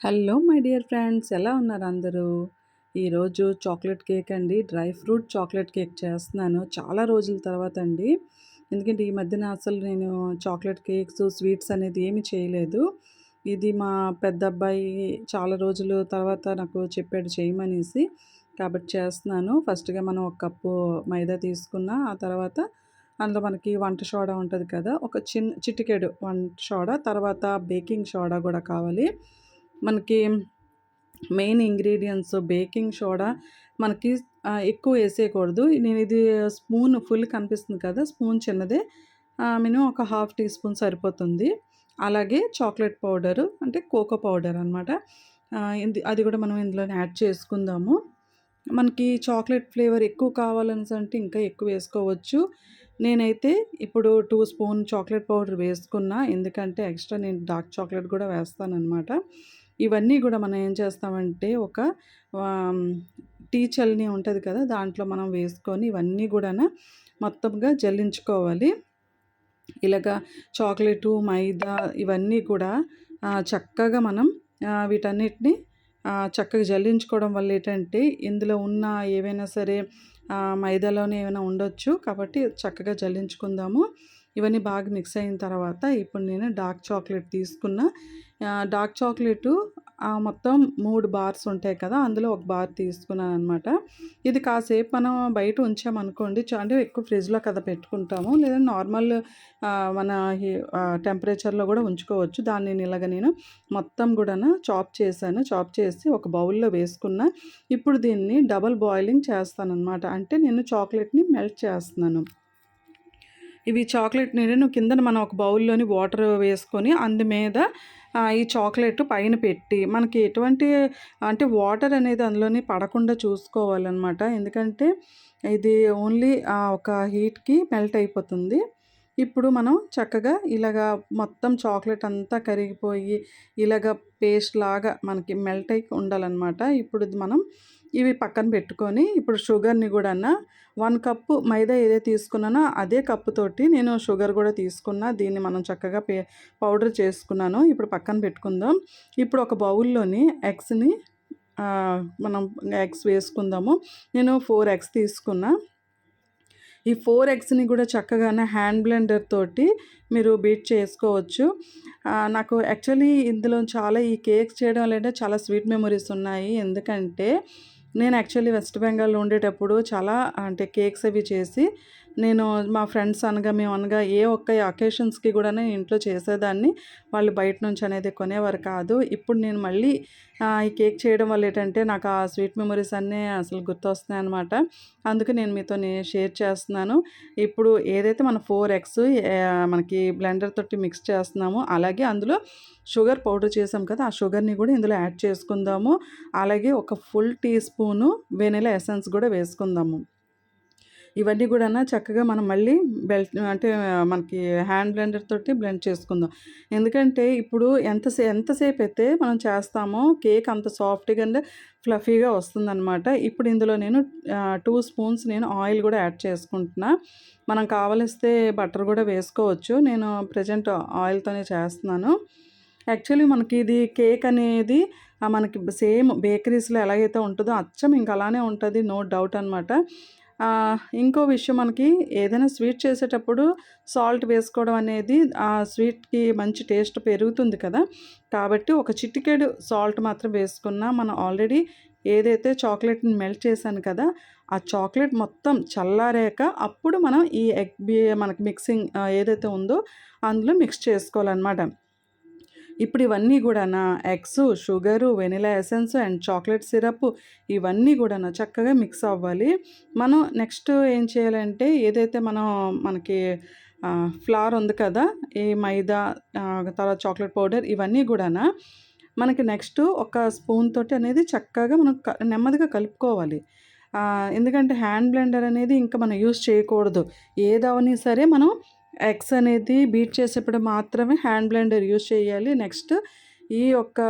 Hello my dear friends, ఎలా ఉన్నారు అందరూ? ఈరోజు చాక్లెట్ కేక్ అండి. డ్రై ఫ్రూట్ చాక్లెట్ కేక్ చేస్తున్నాను చాలా రోజుల తర్వాత అండి. ఎందుకంటే ఈ మధ్యన అసలు నేను చాక్లెట్ కేక్స్, స్వీట్స్ అనేది ఏమి చేయలేదు. ఇది మా పెద్ద అబ్బాయి చాలా రోజులు తర్వాత నాకు చెప్పాడు చేయమనేసి. కాబట్టి చేస్తున్నాను. ఫస్ట్‌గా మనం ఒక కప్పు మైదా తీసుకున్న, ఆ తర్వాత అందులో మనకి వంట సోడా ఉంటది కదా! ఒక చిటికెడు వంట సోడా, తర్వాత బేకింగ్ సోడా గూడా కావాలి. మనకి మెయిన్ ఇంగ్రీడియెంట్స్ బేకింగ్ సోడా మనకి ఎక్కువ ఏసేయకూడదు. నేనిది స్పూన్ ఫుల్ కనిపిస్తుంది కదా! స్పూన్ చిన్నదే. మినిమమ్ ఒక హాఫ్ టీ స్పూన్ సరిపోతుంది. అలాగే చాక్లెట్ పౌడరు అంటే కోకో పౌడర్ అనమాట. అది కూడా మనం ఇందులోనే యాడ్ చేసుకుందాము. మనకి చాక్లెట్ ఫ్లేవర్ ఎక్కువ కావాలనేసంటే ఇంకా ఎక్కువ వేసుకోవచ్చు. నేనైతే ఇప్పుడు 2 స్పూన్ చాక్లెట్ పౌడర్ వేసుకున్నా. ఎందుకంటే ఎక్స్‌ట్రా నేను డార్క్ చాక్లెట్ కూడా వేస్తాననమాట. ఇవన్నీ గూడా మనం ఏం చేస్తామంటే ఒక ఆహ్, టీ చల్నీ ఉంటది కదా! దాంట్లో మనం వేసుకొని ఇవన్నీ గూడాన మొత్తంగా జల్లించుకోవాలి. ఇలాగా చాక్లెటు, మైదా ఇవన్నీ కూడా చక్కగా మనం వీటన్నిటిని చక్కగా జల్లించుకోవడం వల్ల ఏంటంటే, ఇందులో ఉన్న ఏవైనా సరే మైదాలోనే ఏమైనా ఉండొచ్చు. కాబట్టి చక్కగా జల్లించుకుందాము. ఇవన్నీ బాగా మిక్స్ అయిన తర్వాత ఇప్పుడు నేను డార్క్ చాక్లెట్ తీసుకున్న. డార్క్ చాక్లెటు మొత్తం 3 బార్స్ ఉంటాయి కదా! అందులో ఒక బార్ తీసుకున్నాననమాట. ఇది కాసేపు మనం బయట ఉంచామనుకోండి అంటే ఎక్కువ ఫ్రిడ్జ్‌లో కదా పెట్టుకుంటాము. లేదా నార్మల్ మన టెంపరేచర్‌లో గూడా ఉంచుకోవచ్చు. దాన్ని నేను మొత్తం గూడాను చాప్ చేశాను. చాప్ చేసి ఒక బౌల్‌లో వేసుకున్న. ఇప్పుడు దీన్ని డబుల్ బాయిలింగ్ చేస్తాననమాట. అంటే నేను చాక్లెట్‌ని మెల్ట్ చేస్తున్నాను. ఇవి చాక్లెట్ నేను కిందన మనం ఒక బౌల్‌లోని వాటర్ వేసుకొని అందు మీద ఈ చాక్లెట్ పైన పెట్టి మనకి ఎటువంటి అంటే వాటర్ అనేది అందులోని పడకుండా చూసుకోవాలనమాట. ఎందుకంటే ఇది ఓన్లీ ఒక హీట్‌కి మెల్ట్ అయిపోతుంది. ఇప్పుడు మనం చక్కగా ఇలాగా మొత్తం చాక్లెట్ అంతా కరిగిపోయి ఇలాగ పేస్ట్ లాగా మనకి మెల్ట్ అయ్యి ఉండాలనమాట. ఇప్పుడు ఇది మనం ఇవి పక్కన పెట్టుకొని ఇప్పుడు షుగర్‌ని గూడాను 1 కప్పు మైదా ఏదైతే తీసుకున్నానో అదే కప్పుతోటి నేను షుగర్ గూడా తీసుకున్నా. దీన్ని మనం చక్కగా పౌడర్ చేసుకున్నాను. ఇప్పుడు పక్కన పెట్టుకుందాం. ఇప్పుడు ఒక బౌల్‌లోని మనం ఎగ్స్ వేసుకుందాము. నేను 4 ఎగ్స్ తీసుకున్నా. ఈ 4 ఎగ్స్‌ని గూడా చక్కగానే హ్యాండ్ బ్లెండర్ తోటి మీరు బీట్ చేసుకోవచ్చు. నాకు యాక్చువల్లీ ఇందులో చాలా ఈ కేక్స్ చేయడం వల్ల చాలా స్వీట్ మెమోరీస్ ఉన్నాయి. ఎందుకంటే నేను యాక్చువల్లీ వెస్ట్ బెంగాల్‌లో ఉండేటప్పుడు చాలా అంటే కేక్స్ అవి చేసి నేను మా ఫ్రెండ్స్ అనగా, మేము అనగా ఏ ఒక్క అకేషన్స్‌కి గూడాను ఇంట్లో చేసేదాన్ని. వాళ్ళు బయట నుంచి అనేది కొనేవారు కాదు. ఇప్పుడు నేను మళ్ళీ ఈ కేక్ చేయడం వల్ల ఏంటంటే నాకు ఆ స్వీట్ మెమోరీస్ అన్నీ అసలు గుర్తొస్తున్నాయన్నమాట. అందుకే నేను మీతోని షేర్ చేస్తున్నాను. ఇప్పుడు ఏదైతే మన 4 ఎగ్స్ మనకి బ్లెండర్ తోటి మిక్స్ చేస్తున్నామో, అలాగే అందులో షుగర్ పౌడర్ చేసాం కదా! ఆ షుగర్‌ని గూడా ఇందులో యాడ్ చేసుకుందాము. అలాగే ఒక full teaspoon vanilla essence గూడా వేసుకుందాము. ఇవన్నీ గూడాను చక్కగా మనం మళ్ళీ అంటే మనకి హ్యాండ్ బ్లెండర్ తోటి బ్లెండ్ చేసుకుందాం. ఎందుకంటే ఇప్పుడు ఎంతసేపయితే మనం చేస్తామో కేక్ అంత సాఫ్ట్‌గా అండ్ ఫ్లఫీగా వస్తుందనమాట. ఇప్పుడు ఇందులో నేను 2 స్పూన్స్ నేను ఆయిల్ గూడా యాడ్ చేసుకుంటున్నా. మనం కావలిస్తే బటర్ గూడా వేసుకోవచ్చు. నేను ప్రెజెంట్ ఆయిల్‌తోనే చేస్తున్నాను. యాక్చువల్లీ మనకి ఇది కేక్ అనేది మనకి సేమ్ బేకరీస్‌లో ఎలాగైతే ఉంటదో అచ్చం ఇంక అలానే ఉంటది. నో డౌట్ అనమాట. ఇంకో విషయం మనకి ఏదైనా స్వీట్ చేసేటప్పుడు సాల్ట్ వేసుకోవడం అనేది ఆ స్వీట్‌కి మంచి టేస్ట్ పెరుగుతుంది కదా! కాబట్టి ఒక చిటికెడు సాల్ట్ మాత్రం వేసుకున్నా మనం ఆల్రెడీ ఏదైతే చాక్లెట్‌ని మెల్ట్ చేశాను కదా! ఆ చాక్లెట్ మొత్తం చల్లారాక అప్పుడు మనం ఈ మనకి మిక్సింగ్ ఏదైతే ఉందో అందులో మిక్స్ చేసుకోవాలనమాట. ఇప్పుడు ఇవన్నీ గూడానా eggs, sugar, vanilla essence and chocolate syrup ఇవన్నీ గూడాను చక్కగా మిక్స్ అవ్వాలి. మనం నెక్స్ట్ ఏం చేయాలంటే ఏదైతే మనకి ఫ్లవర్ ఉంది కదా! ఈ మైదా తర్వాత చాక్లెట్ పౌడర్ ఇవన్నీ గూడానా మనకి నెక్స్ట్ ఒక స్పూన్ తోటి అనేది చక్కగా మనం నెమ్మదిగా కలుపుకోవాలి. ఎందుకంటే హ్యాండ్ బ్లెండర్ అనేది ఇంకా మనం యూజ్ చేయకూడదు. ఏదవని సరే మనం ఎగ్స్ అనేది బీట్ చేసేప్పుడు మాత్రమే హ్యాండ్ బ్లెండర్ యూజ్ చేయాలి. నెక్స్ట్ ఈ యొక్క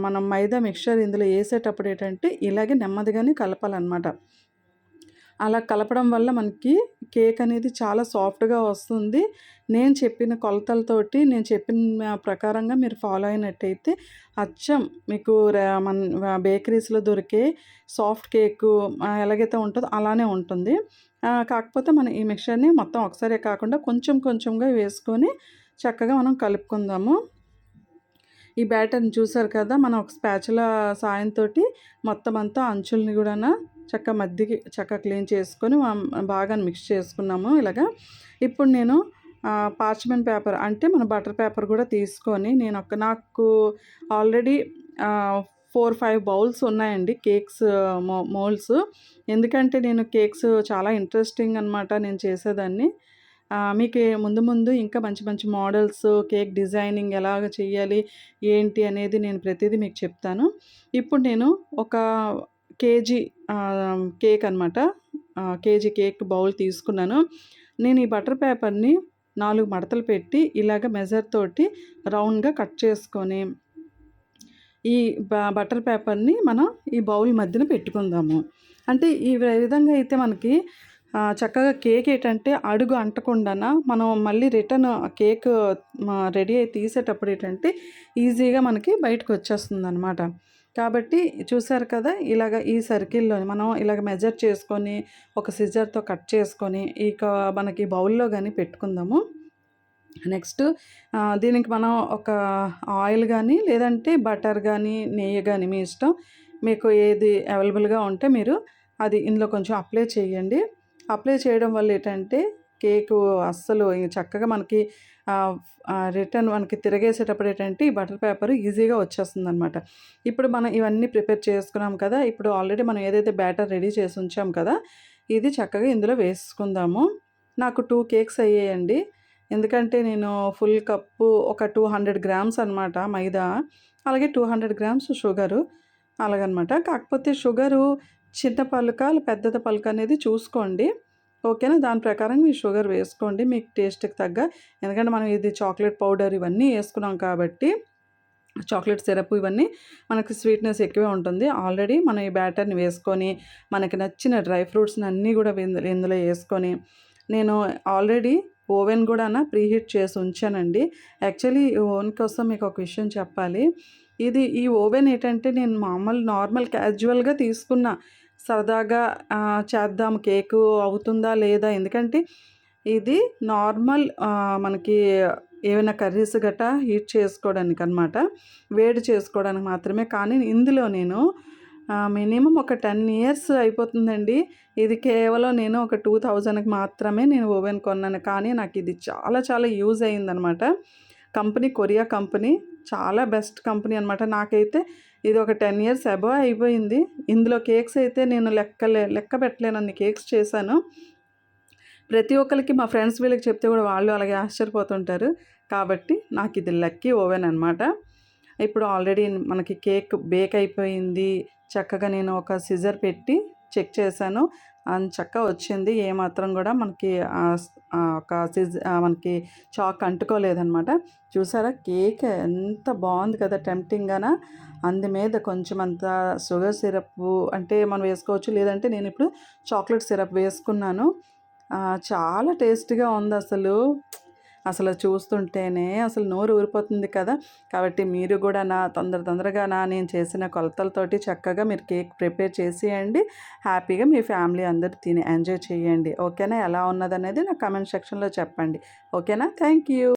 మనం మైదా మిక్స్చర్ ఇందులో ఏసేటప్పుడు ఏంటంటే ఇలాగే నెమ్మదిగానే కలపాలనమాట. అలా కలపడం వల్ల మనకి కేక్ అనేది చాలా సాఫ్ట్‌గా వస్తుంది. నేను చెప్పిన కొలతలతోటి, నేను చెప్పిన ప్రకారంగా మీరు ఫాలో అయినట్టయితే అచ్చం మీకు బేకరీస్‌లో దొరికే సాఫ్ట్ కేకు ఎలాగైతే ఉంటదో అలానే ఉంటుంది. కాకపోతే మనం ఈ మిక్స్చర్‌ని మొత్తం ఒకసారే కాకుండా కొంచెం కొంచెంగా వేసుకొని చక్కగా మనం కలుపుకుందాము. ఈ బ్యాటర్‌ని చూసారు కదా! మనం ఒక స్పాచులా సాయంతోటి మొత్తం అంతా అంచుల్ని గూడాను మధ్యకి క్లీన్ చేసుకొని బాగా మిక్స్ చేసుకున్నాము ఇలాగా. ఇప్పుడు నేను పార్చ్‌మెంట్ పేపర్ అంటే మన బటర్ పేపర్ గూడా తీసుకొని నాకు ఆల్రెడీ 4, 5 బౌల్స్ ఉన్నాయండి కేక్స్ మౌల్డ్స్. ఎందుకంటే నేను కేక్స్ చాలా ఇంట్రెస్టింగ్ అనమాట నేను చేసేదాన్ని. మీకు ముందు ముందు ఇంకా మంచి మంచి మోడల్స్, కేక్ డిజైనింగ్ ఎలాగ చెయ్యాలి, ఏంటి అనేది నేను ప్రతీదీ మీకు చెప్తాను. ఇప్పుడు నేను ఒక కేజీ కేక్ అనమాట. కేజీ కేక్ బౌల్ తీసుకున్నాను. నేను ఈ బటర్ పేపర్‌ని 4 మడతలు పెట్టి ఇలాగ మెజర్ తోటి రౌండ్‌గా కట్ చేసుకొని, ఈ బటర్ పేపర్‌ని మనం ఈ బౌల్ మధ్యన పెట్టుకుందాము. అంటే ఈ విధంగా అయితే మనకి చక్కగా కేక్ ఏంటంటే అడుగు అంటకుండాన మనం మళ్ళీ రిటర్న్ కేక్ రెడీ అయ్యి తీసేటప్పుడు ఏంటంటే ఈజీగా మనకి బయటకొచ్చేస్తుందనమాట. కాబట్టి చూసారు కదా! ఇలాగ ఈ సర్కిల్‌లోని మనం ఇలాగ మెజర్ చేసుకొని, ఒక సిజర్‌తో కట్ చేసుకొని, మనకి బౌల్‌లో గాని పెట్టుకుందాము. నెక్స్ట్ దీనికి మనం ఒక ఆయిల్ గానీ, లేదంటే బటర్ గానీ, నెయ్యి గానీ మీ ఇష్టం. మీకు ఏది అవైలబుల్‌గా ఉంటే మీరు అది ఇందులో కొంచెం అప్లై చేయండి. అప్లై చేయడం వల్ల ఏంటంటే కేకు అస్సలు చక్కగా మనకి రిటర్న్ మనకి తిరగేసేటప్పుడు ఏంటంటే ఈ బటర్ పేపర్ ఈజీగా వచ్చేస్తుందనమాట. ఇప్పుడు మనం ఇవన్నీ ప్రిపేర్ చేసుకున్నాం కదా! ఇప్పుడు ఆల్రెడీ మనం ఏదైతే బ్యాటర్ రెడీ చేసి ఉంచాం కదా! ఇది చక్కగా ఇందులో వేసుకుందాము. నాకు 2 కేక్స్ అయ్యాయండి. ఎందుకంటే నేను ఫుల్ కప్పు ఒక 200 గ్రామ్స్ అనమాట మైదా. అలాగే 200 గ్రామ్స్ షుగరు అలాగనమాట. కాకపోతే షుగరు చిన్న పలుక, పెద్దది పలుక అనేది చూసుకోండి. ఓకేనా? దాని ప్రకారం మీరు షుగర్ వేసుకోండి మీకు టేస్ట్‌కి తగ్గ. ఎందుకంటే మనం ఇది చాక్లెట్ పౌడర్ ఇవన్నీ ఏసుకున్నాం కాబట్టి, చాక్లెట్ సిరప్ ఇవన్నీ మనకి స్వీట్‌నెస్ ఎక్కువే ఉంటుంది. ఆల్రెడీ మనం ఈ బ్యాటర్‌ని వేసుకొని, మనకి నచ్చిన డ్రై ఫ్రూట్స్‌ని అన్నీ గూడా ఇందులో ఏసుకొని, నేను ఆల్రెడీ ఓవెన్ గూడాను ప్రీహీట్ చేసి ఉంచానండి. యాక్చువల్లీ ఈ ఓవెన్ కోసం మీకు ఒక విషయం చెప్పాలి. ఈ ఓవెన్ ఏంటంటే నేను నార్మల్ క్యాజువల్‌గా తీసుకున్న. సరదాగా చేద్దాం కేకు అవుతుందా లేదా? ఎందుకంటే ఇది నార్మల్ మనకి ఏవైనా కర్రీస్ గట్టా హీట్ చేసుకోవడానికనమాట. వేడి చేసుకోవడానికి మాత్రమే. కానీ ఇందులో నేను మినిమమ్ ఒక 10 ఇయర్స్ అయిపోతుందండి. ఇది కేవలం నేను ఒక 2000కి మాత్రమే నేను ఓవెన్ కొన్నాను. కానీ నాకిది చాలా చాలా యూజ్ అయిందనమాట. Company Korea company. చాలా బెస్ట్ కంపెనీ అనమాట. నాకైతే ఇది ఒక 10 ఇయర్స్ అబోవ్ అయిపోయింది. ఇందులో కేక్స్ అయితే నేను లెక్క పెట్టలేనన్ని కేక్స్ చేశాను. ప్రతి ఒక్కళ్ళకి మా ఫ్రెండ్స్ వీళ్ళకి చెప్తే కూడా వాళ్ళు అలాగే ఆశ్చర్యపోతుంటారు. కాబట్టి నాకిది లక్కీ ఓవెన్ అనమాట. ఇప్పుడు ఆల్రెడీ మనకి కేక్ బేక్ అయిపోయింది. చక్కగా నేను ఒక సిజర్ పెట్టి చెక్ చేశాను. చక్కగా వచ్చింది. ఏమాత్రం కూడా మనకి మనకి చాక్ అంటుకోలేదనమాట. చూసారా కేక్ ఎంత బాగుంది కదా! టెంప్టింగ్‌గాన. అందు మీద కొంచెం అంత షుగర్ సిరప్పు అంటే మనం వేసుకోవచ్చు. లేదంటే నేనిప్పుడు చాక్లెట్ సిరప్ వేసుకున్నాను. చాలా టేస్టీగా ఉందసలు. అసలు చూస్తుంటేనే అసలు నోరు ఊరిపోతుంది కదా! కాబట్టి మీరు కూడా తొందరగా నేను చేసిన కొలతలతోటి చక్కగా మీరు కేక్ ప్రిపేర్ చేసేయండి. హ్యాపీగా మీ ఫ్యామిలీ అందరూ తిని ఎంజాయ్ చేయండి. ఓకేనా? ఎలా ఉన్నదనేది నాకు కామెంట్ సెక్షన్‌లో చెప్పండి. ఓకేనా? Thank you.